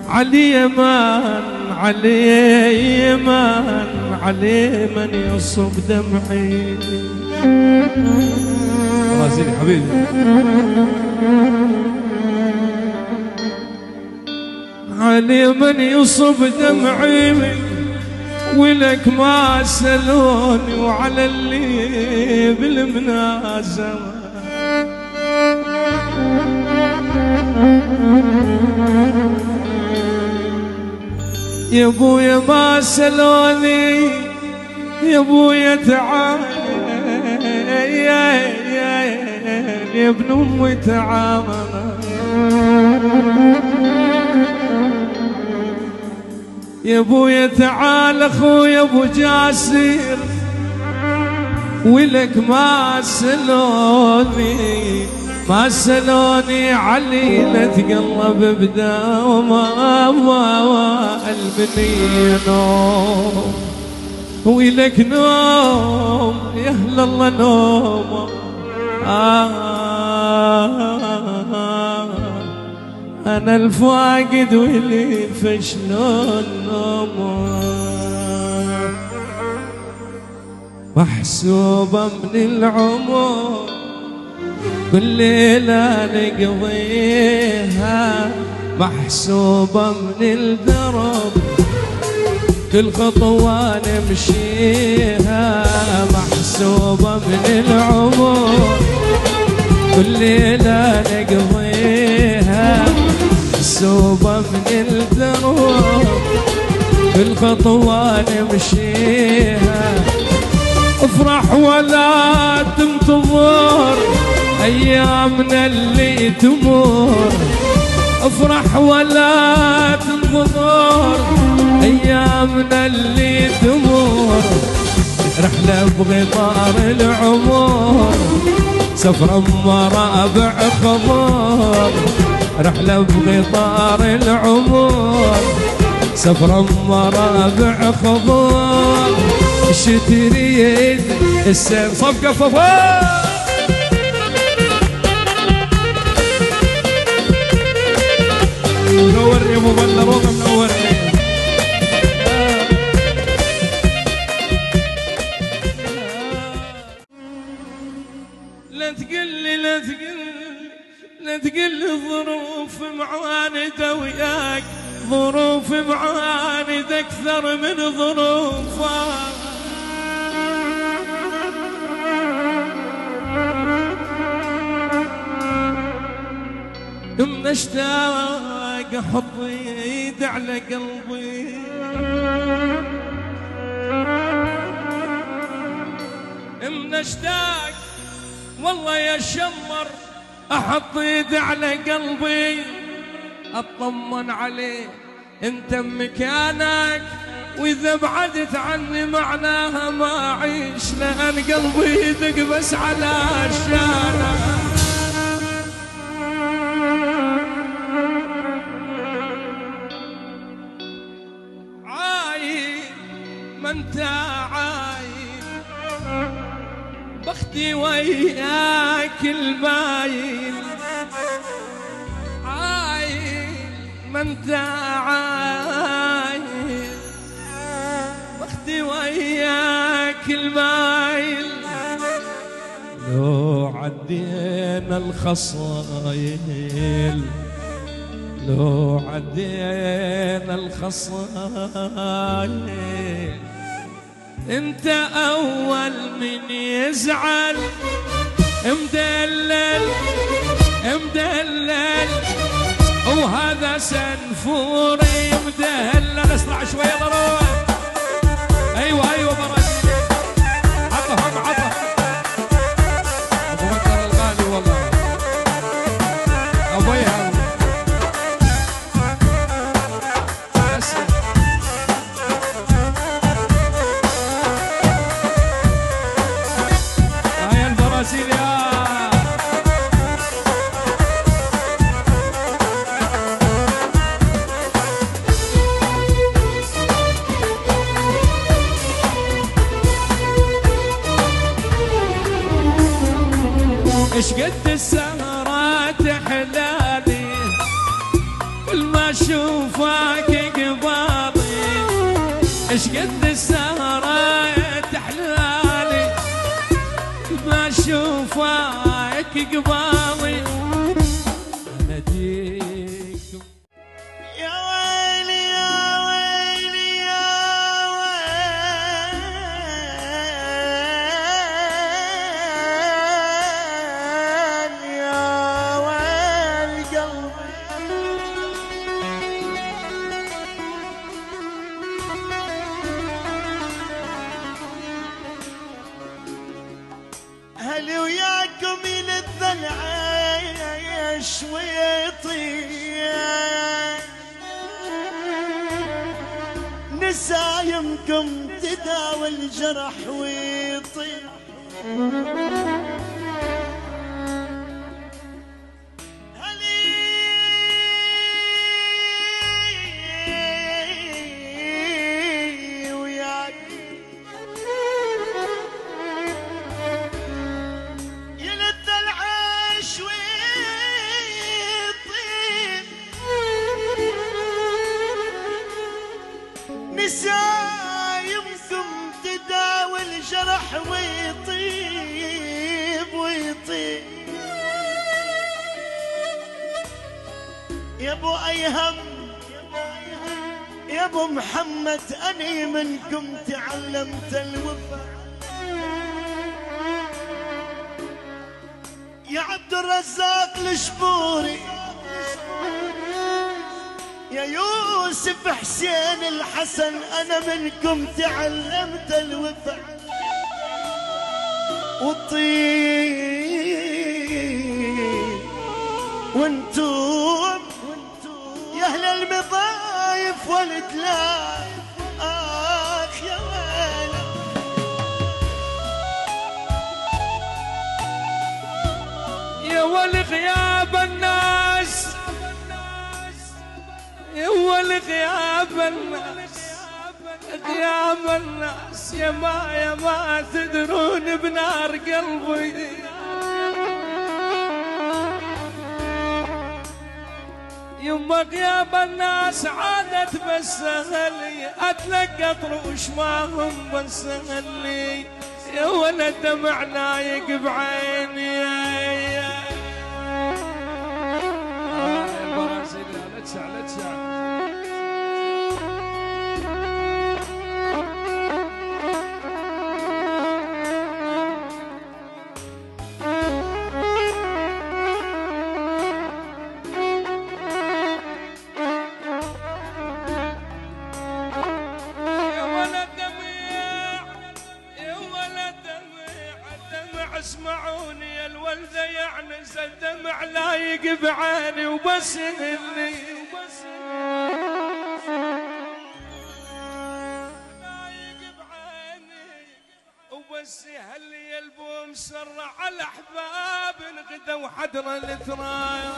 علي من يصب دمعي. راسيني حبيبي. علي من يصب دمعي ولك ما سلوني وعلى اللي بالمنازمة. يا ابويا ما سلوني يا ابويا تعال يا ابن امي تعال. يا ابويا تعال اخويا ابو جاسر ولك ما سلوني علي لا تقلب بداوما المنية نوم ولك نوم يا اهل الله نوم. أنا الفاقد واللي فشلون نومه محسوبة من العمر كل ليلة نقضيها محسوبة من الدرب كل خطوة نمشيها محسوبة من العمر كل ليلة نقضيها محسوبة من الدرب كل خطوة نمشيها. افرح ولا تنتظر أيامنا اللي تمر افرح ولا تنتظر أيامنا اللي تمر. رحلة بغطار العمر سفرة مرابع خضر رحلة بغطار العمر سفرة مرابع خضر. تريد السير صفقة صفار منور يا ابو بلروق منورني. لا تقلي ظروف معاندة وياك ظروف معاندة أكثر من ظروفك. من اشتاق احط ايد على قلبي من اشتاق والله يا شمر احط ايد على قلبي اطمن عليه انت مكانك واذا بعدت عني معناها ما اعيش لان قلبي يدق بس على شانك. ما انت عايل بختي وياك الباين عايل ما انت عايل بختي وياك الباين. لو عدينا الخصايل لو عدينا الخصايل انت اول من يزعل مدلل وهذا سنفوري مدلل. اسرع شوي يلا روح. ايوه برازيلي عطهم ابو بكر الغالي والله ابويها ايش قد السهرات حلالي كل ما اشوفك قبالي ايش قد السهرة تحلالي، كل ما اشوفك قبالي اناديك. يا ويلي يا ويلي يا ويل يا ويل قلبي، هل وياكم يلذ العيش ويطير، نسايمكم تداوي الجرح ويطير، هلي وياك يلذ العيش ويطير، نسايمكم تداوي الجرح ويطيب ويطيب، يا ابو ايهم يا ابو محمد اني منكم تعلمت الوفا، يا عبد الرزاق الشبوري يا يوسف حسين الحسن انا منكم تعلمت الوفا والطيب، وانتم يا اهل المضايف والدلال اخ يا ويلي، يا ولي غياب الناس، يا ولي غياب الناس، غياب الناس، يا ما تدرون بنار قلبي، يما غياب الناس عادت بس اهلي اتلقى طروش ما هم بس اهلي، يا ولد دمع نايق بعيني يا برازيلي لا تسع لا تسع. اسمعوني يا الولدة يعنس الدمع لايق بعيني وبس اللي لايق بعيني وبس هلي البوم سر على احباب غدا وحدر الثرايا.